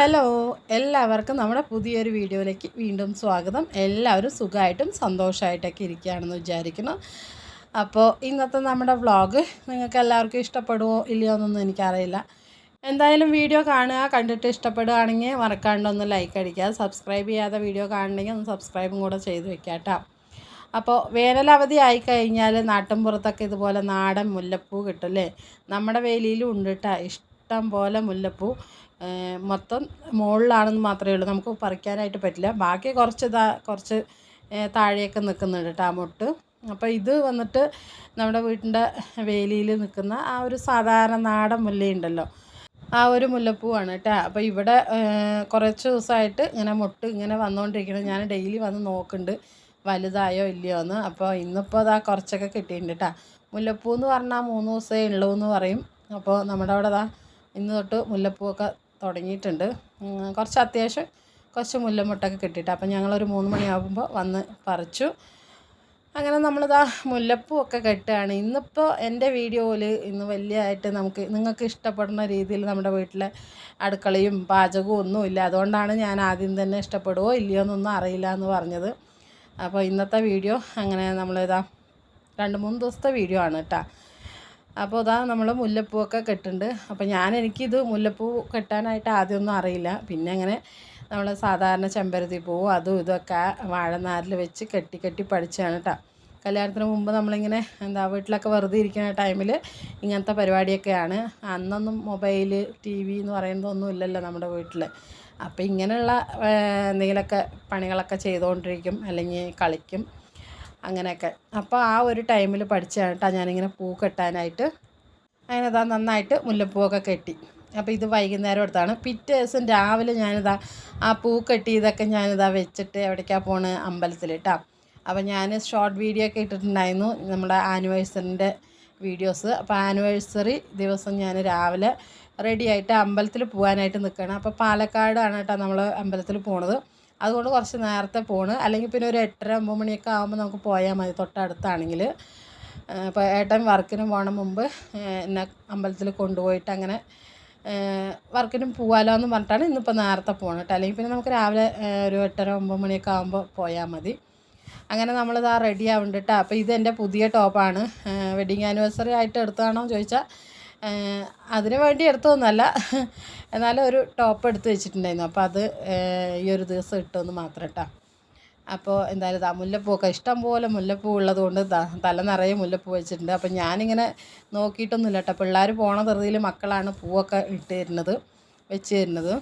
Hello, എല്ലാവർക്കും നമ്മുടെ പുതിയൊരു വീഡിയോയിലേക്ക് വീണ്ടും സ്വാഗതം. എല്ലാവരും സുഖമായിട്ടും സന്തോഷമായിട്ടൊക്കെ ഇരിക്കുകയാണെന്ന് വിചാരിക്കുന്നു. അപ്പോൾ ഇന്നത്തെ നമ്മുടെ വ്ളോഗ് നിങ്ങൾക്ക് എല്ലാവർക്കും ഇഷ്ടപ്പെടുമോ ഇല്ലയോ എന്നൊന്നും എനിക്കറിയില്ല. എന്തായാലും വീഡിയോ കാണുക, കണ്ടിട്ട് ഇഷ്ടപ്പെടുകയാണെങ്കിൽ മറക്കാണ്ടൊന്ന് ലൈക്ക് അടിക്കുക. സബ്സ്ക്രൈബ് ചെയ്യാതെ വീഡിയോ കാണണമെങ്കിൽ ഒന്ന് സബ്സ്ക്രൈബും കൂടെ ചെയ്ത് വെക്കാം കേട്ടോ. അപ്പോൾ വേനലവധി ആയിക്കഴിഞ്ഞാൽ നാട്ടിൻപുറത്തൊക്കെ ഇതുപോലെ നാടൻ മുല്ലപ്പൂ കിട്ടും അല്ലേ. നമ്മുടെ വേലിയിലും ഉണ്ട് കേട്ടോ ഇഷ്ടം പോലെ മുല്ലപ്പൂ. മൊത്തം മുകളിലാണെന്ന് മാത്രമേ ഉള്ളൂ, നമുക്ക് പറിക്കാനായിട്ട് പറ്റില്ല. ബാക്കി കുറച്ച് താഴെയൊക്കെ നിൽക്കുന്നുണ്ട് കേട്ടോ ആ മൊട്ട്. അപ്പോൾ ഇത് വന്നിട്ട് നമ്മുടെ വീട്ടിൻ്റെ വേലിയിൽ നിൽക്കുന്ന ആ ഒരു സാധാരണ നാടൻ മുല്ലയുണ്ടല്ലോ, ആ ഒരു മുല്ലപ്പൂവാണ് കേട്ടോ. അപ്പോൾ ഇവിടെ കുറച്ച് ദിവസമായിട്ട് ഇങ്ങനെ മൊട്ട് ഇങ്ങനെ വന്നുകൊണ്ടിരിക്കുന്നത്. ഞാൻ ഡെയിലി വന്ന് നോക്കുന്നുണ്ട് വലുതായോ ഇല്ലയോ എന്ന്. അപ്പോൾ ഇന്നിപ്പോൾ അതാ കുറച്ചൊക്കെ കിട്ടിയിട്ടുണ്ട് കേട്ടോ. മുല്ലപ്പൂ എന്ന് പറഞ്ഞാൽ 3 ദിവസമേ ഉള്ളൂ എന്ന് പറയും. അപ്പോൾ നമ്മുടെ അവിടെ ഇന്ന് തൊട്ട് മുല്ലപ്പൂവൊക്കെ തുടങ്ങിയിട്ടുണ്ട്. കുറച്ച് മുല്ലമുട്ടൊക്കെ കിട്ടിയിട്ട് അപ്പോൾ ഞങ്ങളൊരു 3 മണിയാകുമ്പോൾ വന്ന് പറിച്ചു. അങ്ങനെ നമ്മളിതാ മുല്ലപ്പൂ ഒക്കെ കെട്ടുകയാണ്. ഇന്നിപ്പോൾ എൻ്റെ വീഡിയോയിൽ ഇന്ന് വലിയതായിട്ട് നിങ്ങൾക്ക് ഇഷ്ടപ്പെടുന്ന രീതിയിൽ നമ്മുടെ വീട്ടിലെ അടുക്കളയും പാചകവും ഒന്നുമില്ല. അതുകൊണ്ടാണ് ഞാൻ ആദ്യം തന്നെ ഇഷ്ടപ്പെടുമോ ഇല്ലയോ എന്നൊന്നും അറിയില്ല എന്ന് പറഞ്ഞത്. അപ്പോൾ ഇന്നത്തെ വീഡിയോ അങ്ങനെ നമ്മളിതാ 2-3 ദിവസത്തെ വീഡിയോ ആണ് കേട്ടോ. അപ്പോൾ ഇതാ നമ്മൾ മുല്ലപ്പൂവൊക്കെ കെട്ടുന്നുണ്ട്. അപ്പോൾ എനിക്കിത് മുല്ലപ്പൂ കെട്ടാനായിട്ട് ആദ്യമൊന്നും അറിയില്ല. പിന്നെ അങ്ങനെ നമ്മൾ സാധാരണ ചെമ്പരത്തി പൂവും അതും ഇതൊക്കെ വാഴനാരിൽ വെച്ച് കെട്ടി പഠിച്ചതാണ് കേട്ടോ. കല്യാണത്തിന് മുമ്പ് നമ്മളിങ്ങനെ വീട്ടിലൊക്കെ വെറുതെ ഇരിക്കുന്ന ടൈമിൽ ഇങ്ങനത്തെ പരിപാടിയൊക്കെയാണ്. അന്നൊന്നും മൊബൈൽ TV എന്ന് പറയുന്നതൊന്നും ഇല്ലല്ലോ നമ്മുടെ വീട്ടിൽ. അപ്പോൾ ഇങ്ങനെയുള്ള എന്തെങ്കിലുമൊക്കെ പണികളൊക്കെ ചെയ്തുകൊണ്ടിരിക്കും, അല്ലെങ്കിൽ കളിക്കും അങ്ങനെയൊക്കെ. അപ്പോൾ ആ ഒരു ടൈമിൽ പഠിച്ചതാണ് കേട്ടോ ഞാനിങ്ങനെ പൂ കെട്ടാനായിട്ട്. അങ്ങനെ നന്നായിട്ട് മുല്ലപ്പൂവൊക്കെ കെട്ടി. അപ്പോൾ ഇത് വൈകുന്നേരം എടുത്താണ്. പിറ്റേ ദിവസം രാവിലെ ഞാനിതാ ആ പൂ കെട്ടിയതൊക്കെ വെച്ചിട്ട് എവിടേക്കാണ് പോണത്, അമ്പലത്തിൽ കേട്ടോ. അപ്പോൾ ഞാൻ ഷോർട്ട് വീഡിയോ ഒക്കെ ഇട്ടിട്ടുണ്ടായിരുന്നു നമ്മുടെ ആനിവേഴ്സറിൻ്റെ വീഡിയോസ്. അപ്പോൾ ആനിവേഴ്സറി ദിവസം ഞാൻ രാവിലെ റെഡി ആയിട്ട് അമ്പലത്തിൽ പോകാനായിട്ട് നിൽക്കണം. അപ്പോൾ പാലക്കാടാണ് കേട്ടോ നമ്മൾ അമ്പലത്തിൽ പോണത്. അതുകൊണ്ട് കുറച്ച് നേരത്തെ പോണ്, അല്ലെങ്കിൽ പിന്നെ ഒരു 8:30-9 മണിയൊക്കെ ആകുമ്പോൾ നമുക്ക് പോയാൽ മതി തൊട്ടടുത്താണെങ്കിൽ. അപ്പോൾ ഏട്ടൻ വർക്കിന് പോകണ മുമ്പ് എന്നെ അമ്പലത്തിൽ കൊണ്ടുപോയിട്ട് അങ്ങനെ വർക്കിനും പോകാമല്ലോ എന്ന് പറഞ്ഞിട്ടാണ് ഇന്നിപ്പോൾ നേരത്തെ പോകണം കേട്ടോ. അല്ലെങ്കിൽ പിന്നെ നമുക്ക് രാവിലെ ഒരു 8:30-9 മണിയൊക്കെ ആകുമ്പോൾ പോയാൽ മതി. അങ്ങനെ നമ്മളിതാ റെഡി ആവുന്നുണ്ട് കേട്ടോ. അപ്പോൾ ഇതെൻ്റെ പുതിയ ടോപ്പാണ്. വെഡിങ് ആനിവേഴ്സറി ആയിട്ട് എടുത്തതാണോ ചോദിച്ചാൽ അതിന് വേണ്ടി എടുത്തതൊന്നുമല്ല, എന്നാലും ഒരു ടോപ്പ് എടുത്ത് വെച്ചിട്ടുണ്ടായിരുന്നു. അപ്പോൾ അത് ഈ ഒരു ദിവസം ഇട്ടൊന്ന് മാത്രം കേട്ടോ. അപ്പോൾ എന്തായാലും മുല്ലപ്പൂവൊക്കെ ഇഷ്ടം പോലെ മുല്ലപ്പൂ ഉള്ളത് കൊണ്ട് തല നിറയെ മുല്ലപ്പൂ വെച്ചിട്ടുണ്ട്. അപ്പോൾ ഞാനിങ്ങനെ നോക്കിയിട്ടൊന്നുമില്ല കേട്ടോ. പിള്ളേർ പോണ ധൃതിയിൽ മക്കളാണ് പൂവൊക്കെ വെച്ച് തരുന്നത്.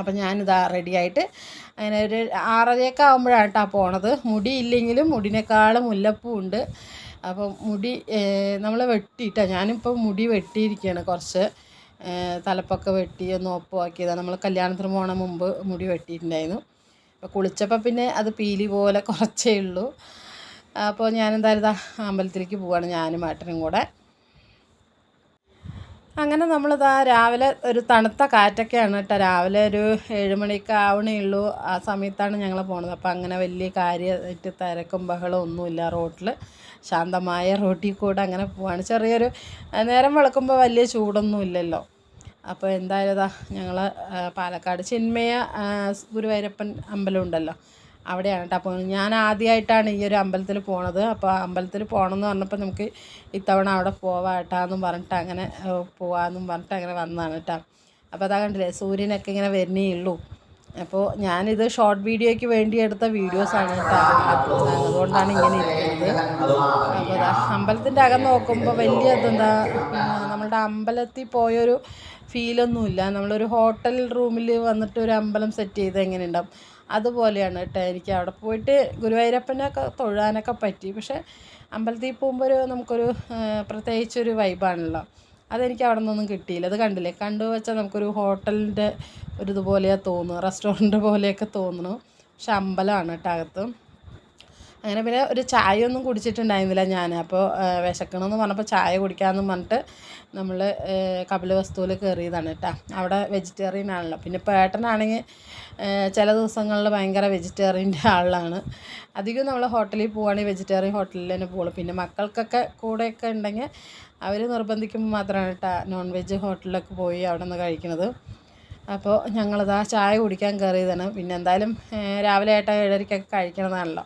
അപ്പോൾ ഞാനിതാ റെഡിയായിട്ട് അങ്ങനെ ഒരു 6:30 ആകുമ്പോഴാണ് കേട്ടോ പോണത്. മുടി ഇല്ലെങ്കിലും മുടിനേക്കാളും മുല്ലപ്പൂ ഉണ്ട്. അപ്പോൾ മുടി നമ്മൾ വെട്ടിയിട്ടാണ്, ഞാനിപ്പോൾ മുടി വെട്ടിയിരിക്കുകയാണ്. കുറച്ച് തലപ്പൊക്കെ വെട്ടി ഒന്ന് ഒപ്പമാക്കിയതാണ്. നമ്മൾ കല്യാണത്തിന് പോകണ മുമ്പ് മുടി വെട്ടിയിട്ടുണ്ടായിരുന്നു. അപ്പോൾ കുളിച്ചപ്പോൾ പിന്നെ അത് പീലി പോലെ കുറച്ചേ ഉള്ളൂ. അപ്പോൾ ഞാനെന്തായാലും അമ്പലത്തിലേക്ക് പോവുകയാണ്, ഞാനും ഏട്ടനും കൂടെ. അങ്ങനെ നമ്മളിതാ രാവിലെ ഒരു തണുത്ത കാറ്റൊക്കെയാണ് കേട്ടോ. രാവിലെ ഒരു 7 മണിയൊക്കെ ആവണേ ഉള്ളൂ. ആ സമയത്താണ് ഞങ്ങൾ പോണത്. അപ്പോൾ അങ്ങനെ വലിയ കാര്യമായിട്ട് തിരക്കും ബഹളവും ഒന്നുമില്ല. റോട്ടിൽ ശാന്തമായ റോട്ടിൽ കൂടെ അങ്ങനെ പോവാണ്. ചെറിയൊരു നേരം വെളുക്കുമ്പോൾ വലിയ ചൂടൊന്നും ഇല്ലല്ലോ. അപ്പോൾ എന്തായാലും ഞങ്ങൾ പാലക്കാട് ചിന്മയ ഗുരുവായൂരപ്പൻ അമ്പലം ഉണ്ടല്ലോ, അവിടെയാണ് കേട്ടോ. അപ്പോൾ ഞാൻ ആദ്യമായിട്ടാണ് ഈ ഒരു അമ്പലത്തിൽ പോണത്. അപ്പോൾ അമ്പലത്തിൽ പോകണമെന്ന് പറഞ്ഞപ്പോൾ നമുക്ക് ഇത്തവണ അവിടെ പോവാട്ടാന്നും പറഞ്ഞിട്ട് അങ്ങനെ പോവാമെന്നും പറഞ്ഞിട്ട് അങ്ങനെ വന്നതാണ് കേട്ടോ. അപ്പോൾ അതാ കണ്ടില്ലേ, സൂര്യനൊക്കെ ഇങ്ങനെ വരുന്നേ ഉള്ളൂ. അപ്പോൾ ഞാനിത് ഷോർട്ട് വീഡിയോയ്ക്ക് വേണ്ടി എടുത്ത വീഡിയോസാണ് കേട്ടോ. അതുകൊണ്ടാണ് ഇങ്ങനെ ഇരിക്കുന്നത്. അപ്പോൾ അമ്പലത്തിൻ്റെ അകം നോക്കുമ്പോൾ വലിയ നമ്മളുടെ അമ്പലത്തിൽ പോയൊരു ഫീലൊന്നുമില്ല. നമ്മളൊരു ഹോട്ടൽ റൂമിൽ വന്നിട്ട് ഒരു അമ്പലം സെറ്റ് ചെയ്ത് എങ്ങനെ ഉണ്ടാവും അതുപോലെയാണ് കേട്ടോ. എനിക്ക് അവിടെ പോയിട്ട് ഗുരുവായൂരപ്പനൊക്കെ തൊഴാനൊക്കെ പറ്റി. പക്ഷേ അമ്പലത്തിൽ പോകുമ്പോൾ നമുക്കൊരു പ്രത്യേകിച്ചൊരു വൈബാണല്ലോ. അതെനിക്ക് അവിടെ നിന്നൊന്നും കിട്ടിയില്ല. അത് കണ്ടില്ലേ, വെച്ചാൽ നമുക്കൊരു ഹോട്ടലിൻ്റെ ഒരു ഇതുപോലെയാണ് തോന്നുന്നു, റെസ്റ്റോറൻറ്റ് പോലെയൊക്കെ തോന്നുന്നു. പക്ഷെ അമ്പലമാണ് കേട്ടോ അകത്ത്. അങ്ങനെ പിന്നെ ഒരു ചായ ഒന്നും കുടിച്ചിട്ടുണ്ടായിരുന്നില്ല ഞാൻ. അപ്പോൾ വിശക്കണമെന്ന് പറഞ്ഞപ്പോൾ ചായ കുടിക്കാമെന്ന് പറഞ്ഞിട്ട് നമ്മൾ കപിലവസ്തുവിൽ കയറിയതാണ് കേട്ടോ. അവിടെ വെജിറ്റേറിയൻ ആണല്ലോ. പിന്നെ ഇപ്പോൾ ഏട്ടനാണെങ്കിൽ ചില ദിവസങ്ങളിൽ ഭയങ്കര വെജിറ്റേറിയൻ്റെ ആളാണ്. അധികം നമ്മൾ ഹോട്ടലിൽ പോവുകയാണെങ്കിൽ വെജിറ്റേറിയൻ ഹോട്ടലിൽ തന്നെ പോകുള്ളൂ. പിന്നെ മക്കൾക്കൊക്കെ കൂടെയൊക്കെ ഉണ്ടെങ്കിൽ അവർ നിർബന്ധിക്കുമ്പോൾ മാത്രമാണ് കേട്ടോ നോൺ വെജ് ഹോട്ടലിലൊക്കെ പോയി അവിടെ നിന്ന് കഴിക്കുന്നത്. അപ്പോൾ ഞങ്ങളിതാ ചായ കുടിക്കാൻ കയറിയതാണ്. പിന്നെ എന്തായാലും രാവിലെ 7:30 കഴിക്കണതാണല്ലോ.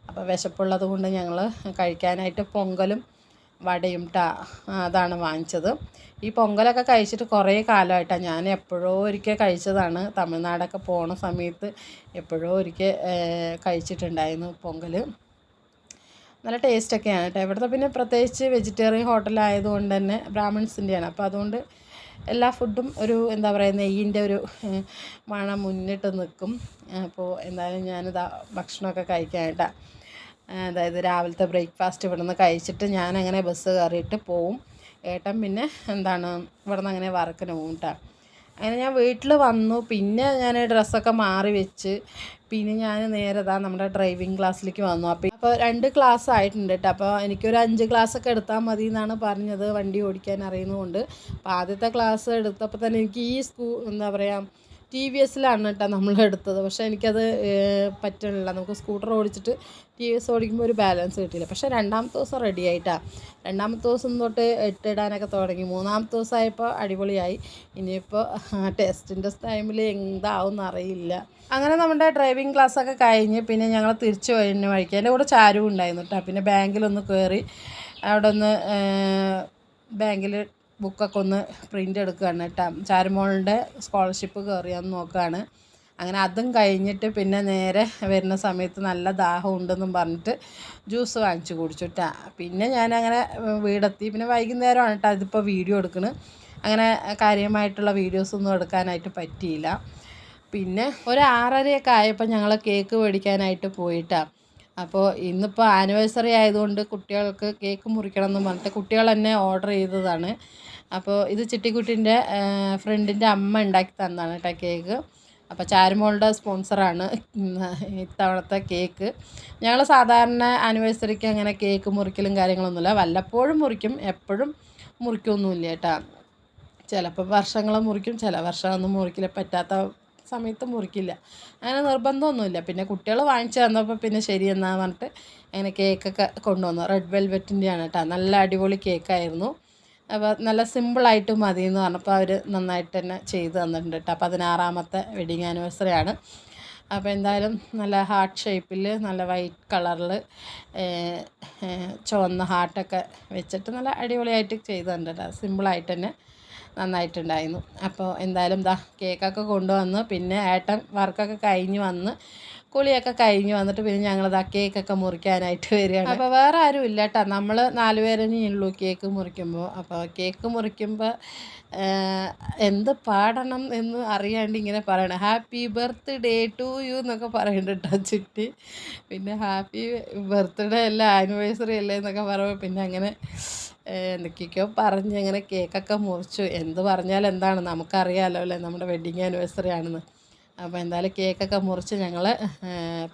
അപ്പോൾ വിശപ്പുള്ളത് കൊണ്ട് ഞങ്ങൾ കഴിക്കാനായിട്ട് പൊങ്കലും വടയും അതാണ് വാങ്ങിച്ചത്. ഈ പൊങ്കലൊക്കെ കഴിച്ചിട്ട് കുറേ കാലമായിട്ടാണ്. ഞാൻ എപ്പോഴോ ഒരിക്കൽ കഴിച്ചതാണ്. തമിഴ്നാടൊക്കെ പോണ സമയത്ത് എപ്പോഴോ ഒരിക്കൽ കഴിച്ചിട്ടുണ്ടായിരുന്നു പൊങ്കൽ. നല്ല ടേസ്റ്റൊക്കെയാണ് കേട്ടോ. ഇവിടുത്തെ പിന്നെ പ്രത്യേകിച്ച് വെജിറ്റേറിയൻ ഹോട്ടലായതുകൊണ്ട് തന്നെ ബ്രാഹ്മിൺസിൻ്റെയാണ്. അപ്പോൾ അതുകൊണ്ട് എല്ലാ ഫുഡും ഒരു എന്താ പറയുക നെയ്യിൻ്റെ ഒരു മണം മുന്നിട്ട് നിൽക്കും. അപ്പോൾ എന്തായാലും ഞാനിതാ ഭക്ഷണമൊക്കെ കഴിക്കാനായിട്ടാണ്. അതായത് രാവിലത്തെ ബ്രേക്ക്ഫാസ്റ്റ് ഇവിടെ നിന്ന് കഴിച്ചിട്ട് ഞാനങ്ങനെ ബസ് കയറിയിട്ട് പോവും. ഏട്ടൻ പിന്നെ എന്താണ് ഇവിടെ നിന്ന് അങ്ങനെ വർക്കിന് പോകും കേട്ടോ. അങ്ങനെ ഞാൻ വീട്ടിൽ വന്നു. പിന്നെ ഞാൻ ഡ്രസ്സൊക്കെ മാറി വെച്ച് പിന്നെ ഞാൻ നേരെ നമ്മുടെ ഡ്രൈവിംഗ് ക്ലാസ്സിലേക്ക് വന്നു. അപ്പോൾ 2 ക്ലാസ് ആയിട്ടുണ്ട് കേട്ടോ. അപ്പോൾ എനിക്കൊരു 5 ക്ലാസ്സൊക്കെ എടുത്താൽ മതി എന്നാണ് പറഞ്ഞത്, വണ്ടി ഓടിക്കാൻ അറിയുന്നതുകൊണ്ട്. അപ്പോൾ ആദ്യത്തെ ക്ലാസ് എടുത്തപ്പോൾ തന്നെ എനിക്ക് ഈ എന്താ പറയുക TVSലാണ് കേട്ടോ നമ്മൾ എടുത്തത്. പക്ഷേ എനിക്കത് പറ്റണില്ല. നമുക്ക് സ്കൂട്ടർ ഓടിച്ചിട്ട് TVS ഓടിക്കുമ്പോൾ ഒരു ബാലൻസ് കിട്ടിയില്ല. പക്ഷേ രണ്ടാമത്തെ ദിവസം റെഡി ആയിട്ടാണ്. രണ്ടാമത്തെ ദിവസം തൊട്ട് ഇടാനൊക്കെ തുടങ്ങി. മൂന്നാമത്തെ ദിവസമായപ്പോൾ അടിപൊളിയായി. ഇനിയിപ്പോൾ ടെസ്റ്റിൻ്റെ ടൈമിൽ എന്താവും എന്നറിയില്ല. അങ്ങനെ നമ്മുടെ ഡ്രൈവിംഗ് ക്ലാസ്സൊക്കെ കഴിഞ്ഞ് പിന്നെ ഞങ്ങൾ തിരിച്ചു കഴിഞ്ഞ വഴിക്ക് എൻ്റെ കൂടെ ചാരുവും ഉണ്ടായിരുന്നു കേട്ടോ. പിന്നെ ബാങ്കിലൊന്ന് കയറി അവിടെ ഒന്ന് ബാങ്കിൽ ബുക്കൊക്കെ ഒന്ന് പ്രിൻ്റ് എടുക്കുകയാണ് കേട്ടോ. ചാരുമോളുടെ സ്കോളർഷിപ്പ് കയറിയാന്ന് നോക്കുകയാണ്. അങ്ങനെ അതും കഴിഞ്ഞിട്ട് പിന്നെ നേരെ വരുന്ന സമയത്ത് നല്ല ദാഹം ഉണ്ടെന്നും പറഞ്ഞിട്ട് ജ്യൂസ് വാങ്ങിച്ച് കുടിച്ചു കേട്ടോ. പിന്നെ ഞാനങ്ങനെ വീടെത്തി. പിന്നെ വൈകുന്നേരമാണ് കേട്ടോ ഇതിപ്പോൾ വീഡിയോ എടുക്കുന്നത്. അങ്ങനെ കാര്യമായിട്ടുള്ള വീഡിയോസൊന്നും എടുക്കാനായിട്ട് പറ്റിയില്ല. പിന്നെ ഒരു 6:30 ആയപ്പോൾ ഞങ്ങൾ കേക്ക് മേടിക്കാനായിട്ട് പോയിട്ടാണ്. അപ്പോൾ ഇന്നിപ്പോൾ ആനിവേഴ്സറി ആയതുകൊണ്ട് കുട്ടികൾക്ക് കേക്ക് മുറിക്കണം എന്ന് പറഞ്ഞിട്ട് കുട്ടികൾ തന്നെ ഓർഡർ ചെയ്തതാണ്. അപ്പോൾ ഇത് ചിട്ടിക്കുട്ടിൻ്റെ ഫ്രണ്ടിൻ്റെ അമ്മ ഉണ്ടാക്കി തന്നതാണ് കേട്ടോ കേക്ക്. അപ്പോൾ ചാരുമോളുടെ സ്പോൺസറാണ് ഇത്തവണത്തെ കേക്ക്. ഞങ്ങൾ സാധാരണ ആനിവേഴ്സറിക്ക് അങ്ങനെ കേക്ക് മുറിക്കലും കാര്യങ്ങളൊന്നുമില്ല. വല്ലപ്പോഴും മുറിക്കും, എപ്പോഴും മുറിക്കൊന്നുമില്ല കേട്ടോ. ചിലപ്പോൾ വർഷങ്ങൾ മുറിക്കും, ചില വർഷമൊന്നും മുറിക്കില്ല, പറ്റാത്ത സമയത്ത് മുറിക്കില്ല. അങ്ങനെ നിർബന്ധമൊന്നുമില്ല. പിന്നെ കുട്ടികൾ വാങ്ങിച്ചു തന്നപ്പോൾ പിന്നെ ശരി എന്നാന്ന് പറഞ്ഞിട്ട് അങ്ങനെ കേക്കൊക്കെ കൊണ്ടുവന്നു. റെഡ് വെൽവെറ്റിൻ്റെയാണ് കേട്ടോ. നല്ല അടിപൊളി കേക്കായിരുന്നു. അപ്പോൾ നല്ല സിമ്പിളായിട്ട് മതി എന്ന് പറഞ്ഞപ്പോൾ അവർ നന്നായിട്ട് തന്നെ ചെയ്ത് തന്നിട്ടുണ്ട് കേട്ടോ. 16ാമത്തെ വെഡിങ് ആനിവേഴ്സറി ആണ്. അപ്പോൾ എന്തായാലും നല്ല ഹാർട്ട് ഷേപ്പിൽ നല്ല വൈറ്റ് കളറിൽ ചുവന്ന ഹാർട്ടൊക്കെ വെച്ചിട്ട് നല്ല അടിപൊളിയായിട്ട് ചെയ്ത് തന്നിട്ടുണ്ട് കേട്ടോ. സിമ്പിളായിട്ട് തന്നെ നന്നായിട്ടുണ്ടായിരുന്നു. അപ്പോൾ എന്തായാലും കേക്കൊക്കെ കൊണ്ടുവന്ന് പിന്നെ ഏട്ടൻ വർക്കൊക്കെ കഴിഞ്ഞ് വന്ന് കുളിയൊക്കെ കഴിഞ്ഞ് വന്നിട്ട് പിന്നെ ഞങ്ങളിതാ കേക്കൊക്കെ മുറിക്കാനായിട്ട് വരികയാണ്. അപ്പോൾ വേറെ ആരും ഇല്ല കേട്ടോ. നമ്മൾ 4 പേരേ ഉള്ളൂ കേക്ക് മുറിക്കുമ്പോൾ. അപ്പോൾ കേക്ക് മുറിക്കുമ്പോൾ എന്ത് പാടണം എന്ന് അറിയാണ്ട് ഇങ്ങനെ പറയണം. ഹാപ്പി ബർത്ത്ഡേ ടു യു എന്നൊക്കെ പറയുന്നുണ്ട് കേട്ടോ ചുറ്റി. പിന്നെ ഹാപ്പി ബർത്ത്ഡേ അല്ല ആനിവേഴ്സറി അല്ലേ എന്നൊക്കെ പറയുമ്പോൾ പിന്നെ അങ്ങനെ എന്തൊക്കെയൊക്കെയോ പറഞ്ഞ് അങ്ങനെ കേക്കൊക്കെ മുറിച്ചു. എന്ത് പറഞ്ഞാൽ എന്താണ്, നമുക്കറിയാമല്ലോ അല്ലേ നമ്മുടെ വെഡ്ഡിങ് ആനിവേഴ്സറി ആണെന്ന്. അപ്പോൾ എന്തായാലും കേക്കൊക്കെ മുറിച്ച് ഞങ്ങൾ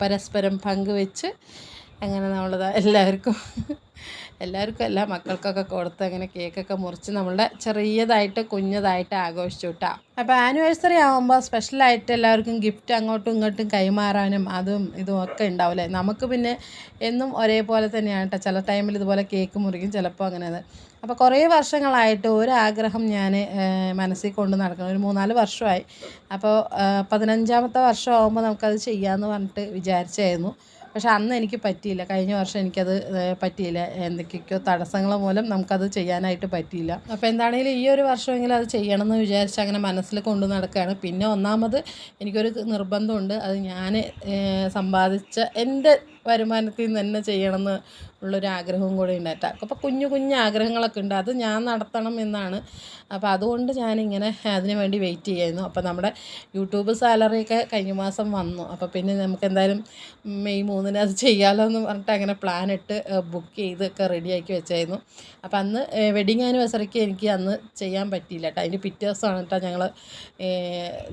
പരസ്പരം പങ്കുവെച്ച് അങ്ങനെ നമ്മളിതാ എല്ലാവർക്കും എല്ലാ മക്കൾക്കൊക്കെ കൊടുത്ത് അങ്ങനെ കേക്കൊക്കെ മുറിച്ച് നമ്മളുടെ ചെറിയതായിട്ട് കുഞ്ഞതായിട്ട് ആഘോഷിച്ചു കേട്ടോ. അപ്പോൾ ആനിവേഴ്സറി ആകുമ്പോൾ സ്പെഷ്യലായിട്ട് എല്ലാവർക്കും ഗിഫ്റ്റ് അങ്ങോട്ടും ഇങ്ങോട്ടും കൈമാറാനും അതും ഇതും ഒക്കെ ഉണ്ടാവില്ലേ. നമുക്ക് പിന്നെ എന്നും ഒരേപോലെ തന്നെയാണ് കേട്ടോ. ചില ടൈമിൽ ഇതുപോലെ കേക്ക് മുറിക്കും, ചിലപ്പോൾ അങ്ങനെ. അപ്പോൾ കുറേ വർഷങ്ങളായിട്ട് ഒരാഗ്രഹം ഞാൻ മനസ്സിൽ കൊണ്ട് നടക്കണം. ഒരു 3-4 വർഷമായി. അപ്പോൾ 15ാമത്തെ വർഷം ആകുമ്പോൾ നമുക്കത് ചെയ്യാമെന്ന് പറഞ്ഞിട്ട് വിചാരിച്ചായിരുന്നു. പക്ഷെ അന്ന് എനിക്ക് പറ്റിയില്ല. കഴിഞ്ഞ വർഷം എനിക്കത് പറ്റിയില്ല. എന്തൊക്കെയൊക്കെയോ തടസ്സങ്ങൾ മൂലം നമുക്കത് ചെയ്യാനായിട്ട് പറ്റിയില്ല. അപ്പോൾ എന്താണെങ്കിലും ഈ ഒരു വർഷമെങ്കിലും അത് ചെയ്യണമെന്ന് വിചാരിച്ച് അങ്ങനെ മനസ്സിൽ കൊണ്ട് നടക്കുകയാണ്. പിന്നെ ഒന്നാമത് എനിക്കൊരു നിർബന്ധമുണ്ട്. അത് ഞാൻ സമ്പാദിച്ച എൻ്റെ വരുമാനത്തിൽ നിന്ന് തന്നെ ചെയ്യണമെന്ന് ഉള്ളൊരാഗ്രഹവും കൂടി ഉണ്ടായിട്ടാ. അപ്പോൾ കുഞ്ഞു ആഗ്രഹങ്ങളൊക്കെ ഉണ്ട്. അത് ഞാൻ നടത്തണം എന്നാണ്. അപ്പോൾ അതുകൊണ്ട് ഞാനിങ്ങനെ അതിന് വേണ്ടി വെയിറ്റ് ചെയ്യായിരുന്നു. അപ്പോൾ നമ്മുടെ യൂട്യൂബ് സാലറിയൊക്കെ കഴിഞ്ഞ മാസം വന്നു. അപ്പോൾ പിന്നെ നമുക്ക് എന്തായാലും മെയ് 3 അത് ചെയ്യാമല്ലോ എന്ന് പറഞ്ഞിട്ട് അങ്ങനെ പ്ലാൻ ഇട്ട് ബുക്ക് ചെയ്തൊക്കെ റെഡിയാക്കി വെച്ചായിരുന്നു. അപ്പോൾ അന്ന് വെഡിങ് ആനിവേഴ്സറിക്ക് എനിക്ക് അന്ന് ചെയ്യാൻ പറ്റിയില്ല കേട്ടോ. അതിൻ്റെ പിറ്റേ ദിവസമാണ് കേട്ടോ ഞങ്ങൾ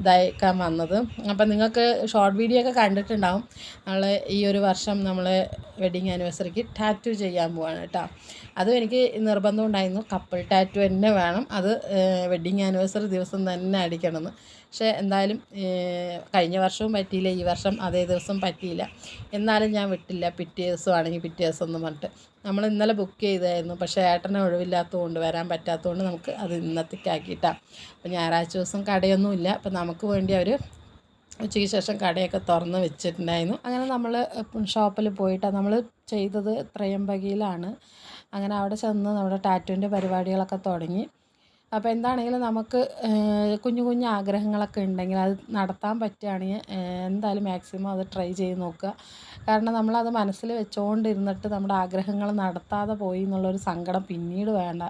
ഇതാക്കാൻ വന്നത്. അപ്പോൾ നിങ്ങൾക്ക് ഷോർട്ട് വീഡിയോ ഒക്കെ കണ്ടിട്ടുണ്ടാവും. നമ്മൾ ഈ ഒരു വർഷം നമ്മൾ വെഡിങ് ആനിവേഴ്സറിക്ക് ടാറ്റു ചെയ്യാൻ പോവാണ് കേട്ടോ. അതും എനിക്ക് നിർബന്ധം ഉണ്ടായിരുന്നു, കപ്പിൾ ടാറ്റു തന്നെ വേണം, അത് വെഡ്ഡിങ് ആനിവേഴ്സറി ദിവസം തന്നെ അടിക്കണമെന്ന്. പക്ഷേ എന്തായാലും കഴിഞ്ഞ വർഷവും പറ്റിയില്ല, ഈ വർഷം അതേ ദിവസം പറ്റിയില്ല. എന്നാലും ഞാൻ വിട്ടില്ല, പിറ്റേ ദിവസമാണെങ്കിൽ പിറ്റേ ദിവസം എന്ന് പറഞ്ഞിട്ട്. നമ്മൾ ഇന്നലെ ബുക്ക് ചെയ്തായിരുന്നു, പക്ഷേ ഏട്ടനെ ഒഴിവില്ലാത്തതുകൊണ്ട് വരാൻ പറ്റാത്തതുകൊണ്ട് നമുക്ക് അത് ഇന്നത്തേക്കാക്കിയിട്ടാണ്. അപ്പോൾ ഞായറാഴ്ച ദിവസം കടയൊന്നുമില്ല, അപ്പോൾ നമുക്ക് വേണ്ടി അവർ ഉച്ചയ്ക്ക് ശേഷം കടയൊക്കെ തുറന്ന് വെച്ചിട്ടുണ്ടായിരുന്നു. അങ്ങനെ നമ്മൾ ഷോപ്പിൽ പോയിട്ടാണ് നമ്മൾ ചെയ്തത്, ത്രയംബകയിലാണ്. അങ്ങനെ അവിടെ ചെന്ന് നമ്മുടെ ടാറ്റുവിൻ്റെ പരിപാടികളൊക്കെ തുടങ്ങി. അപ്പോൾ എന്താണെങ്കിലും നമുക്ക് കുഞ്ഞു കുഞ്ഞു ആഗ്രഹങ്ങളൊക്കെ ഉണ്ടെങ്കിൽ അത് നടത്താൻ പറ്റുകയാണെങ്കിൽ എന്തായാലും മാക്സിമം അത് ട്രൈ ചെയ്ത് നോക്കുക. കാരണം നമ്മളത് മനസ്സിൽ വെച്ചുകൊണ്ടിരുന്നിട്ട് നമ്മുടെ ആഗ്രഹങ്ങൾ നടത്താതെ പോയി എന്നുള്ളൊരു സങ്കടം പിന്നീട് വേണ്ട.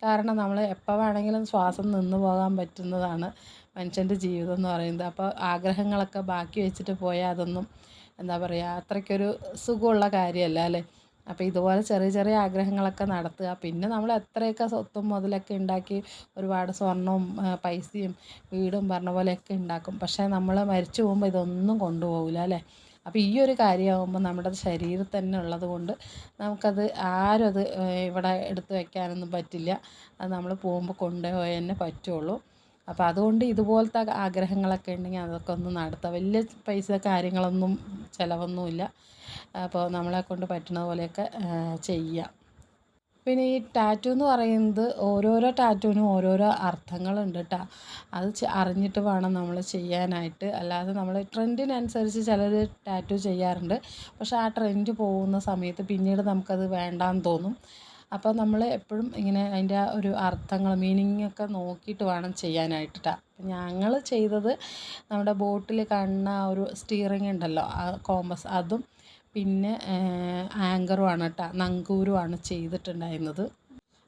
കാരണം നമ്മൾ എപ്പോൾ വേണമെങ്കിലും ശ്വാസം നിന്ന് പോകാൻ പറ്റുന്നതാണ് മനുഷ്യൻ്റെ ജീവിതം എന്ന് പറയുന്നത്. അപ്പോൾ ആഗ്രഹങ്ങളൊക്കെ ബാക്കി വെച്ചിട്ട് പോയാൽ അതൊന്നും എന്താ പറയുക, അത്രയ്ക്കൊരു സുഖമുള്ള കാര്യമല്ല അല്ലേ. അപ്പോൾ ഇതുപോലെ ചെറിയ ചെറിയ ആഗ്രഹങ്ങളൊക്കെ നടത്തുക. പിന്നെ നമ്മൾ എത്രയൊക്കെ സ്വത്തും മുതലൊക്കെ ഉണ്ടാക്കി ഒരുപാട് സ്വർണവും പൈസയും വീടും പറഞ്ഞ പോലെയൊക്കെ ഉണ്ടാക്കും, പക്ഷേ നമ്മൾ മരിച്ചു പോകുമ്പോൾ ഇതൊന്നും കൊണ്ടുപോകില്ല അല്ലേ. അപ്പോൾ ഈ ഒരു കാര്യമാകുമ്പോൾ നമ്മുടെ ശരീരത്തിൽ തന്നെ ഉള്ളത് കൊണ്ട് നമുക്കത് ആരും അത് ഇവിടെ എടുത്ത് വയ്ക്കാനൊന്നും പറ്റില്ല. അത് നമ്മൾ പോകുമ്പോൾ കൊണ്ടുപോയി തന്നെ പറ്റുള്ളൂ. അപ്പോൾ അതുകൊണ്ട് ഇതുപോലത്തെ ആഗ്രഹങ്ങളൊക്കെ ഉണ്ടെങ്കിൽ അതൊക്കെ ഒന്ന് നടത്തുക. വലിയ പൈസ കാര്യങ്ങളൊന്നും ചിലവൊന്നുമില്ല. അപ്പോൾ നമ്മളെക്കൊണ്ട് പറ്റുന്ന പോലെയൊക്കെ ചെയ്യുക. പിന്നെ ഈ ടാറ്റു എന്ന് പറയുന്നത് ഓരോരോ ടാറ്റുവിനും ഓരോരോ അർത്ഥങ്ങളുണ്ട് കേട്ടോ. അത് അറിഞ്ഞിട്ട് വേണം നമ്മൾ ചെയ്യാനായിട്ട്. അല്ലാതെ നമ്മൾ ട്രെൻഡിനനുസരിച്ച് ചിലർ ടാറ്റു ചെയ്യാറുണ്ട്, പക്ഷേ ആ ട്രെൻഡ് പോകുന്ന സമയത്ത് പിന്നീട് നമുക്കത് വേണ്ടാന്ന് തോന്നും. അപ്പോൾ നമ്മൾ എപ്പോഴും ഇങ്ങനെ അതിൻ്റെ ഒരു അർത്ഥങ്ങൾ മീനിങ്ങൊക്കെ നോക്കിയിട്ട് വേണം ചെയ്യാനായിട്ട് കേട്ടോ. ഞങ്ങൾ ചെയ്തത് നമ്മുടെ ബോട്ടിൽ കാണുന്ന ഒരു സ്റ്റിയറിംഗ് ഉണ്ടല്ലോ, ആ കോമ്പസ്, അതും പിന്നെ ആങ്കറുമാണ് കേട്ടോ, നങ്കൂരുമാണ് ചെയ്തിട്ടുണ്ടായിരുന്നത്.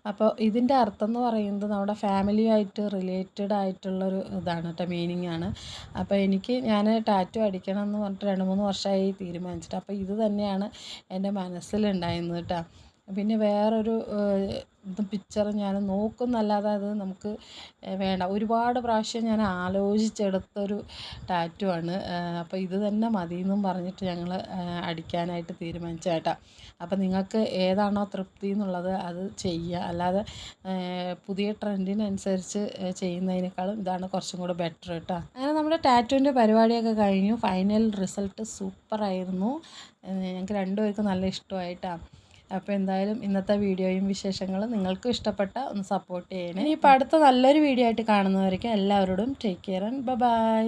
അപ്പോൾ ഇതിൻ്റെ അർത്ഥം എന്ന് പറയുന്നത് നമ്മുടെ ഫാമിലിയുമായിട്ട് റിലേറ്റഡ് ആയിട്ടുള്ളൊരു ഇതാണ് കേട്ടോ, മീനിങ് ആണ്. അപ്പോൾ ഞാൻ ടാറ്റു അടിക്കണം എന്ന് പറഞ്ഞിട്ട് 2-3 വർഷമായി തീരുമാനിച്ചിട്ട്. അപ്പോൾ ഇത് തന്നെയാണ് എൻ്റെ മനസ്സിലുണ്ടായിരുന്നത് കേട്ടോ. പിന്നെ വേറൊരു പിക്ചർ ഞാൻ നോക്കുന്നല്ലാതെ അത് നമുക്ക് വേണ്ട. ഒരുപാട് പ്രാവശ്യം ഞാൻ ആലോചിച്ചെടുത്തൊരു ടാറ്റു ആണ്. അപ്പോൾ ഇത് തന്നെ മതി എന്നും പറഞ്ഞിട്ട് ഞങ്ങൾ അടിക്കാനായിട്ട് തീരുമാനിച്ച കേട്ടോ. അപ്പോൾ നിങ്ങൾക്ക് ഏതാണോ തൃപ്തി എന്നുള്ളത് അത് ചെയ്യുക. അല്ലാതെ പുതിയ ട്രെൻഡിനനുസരിച്ച് ചെയ്യുന്നതിനേക്കാളും ഇതാണ് കുറച്ചും കൂടെ ബെറ്റർ കേട്ടോ. അങ്ങനെ നമ്മുടെ ടാറ്റുവിൻ്റെ പരിപാടിയൊക്കെ കഴിഞ്ഞു. ഫൈനൽ റിസൾട്ട് സൂപ്പറായിരുന്നു. ഞങ്ങൾക്ക് രണ്ടുപേർക്കും നല്ല ഇഷ്ടമായിട്ടാണ്. അപ്പോൾ എന്തായാലും ഇന്നത്തെ വീഡിയോയും വിശേഷങ്ങളും നിങ്ങൾക്കും ഇഷ്ടപ്പെട്ട ഒന്ന് സപ്പോർട്ട് ചെയ്യണേ. ഇനിയിപ്പോൾ അടുത്ത നല്ലൊരു വീഡിയോ ആയിട്ട് കാണുന്നവരേക്കും എല്ലാവരോടും ടേക്ക് കെയർ ആൻഡ് ബൈ.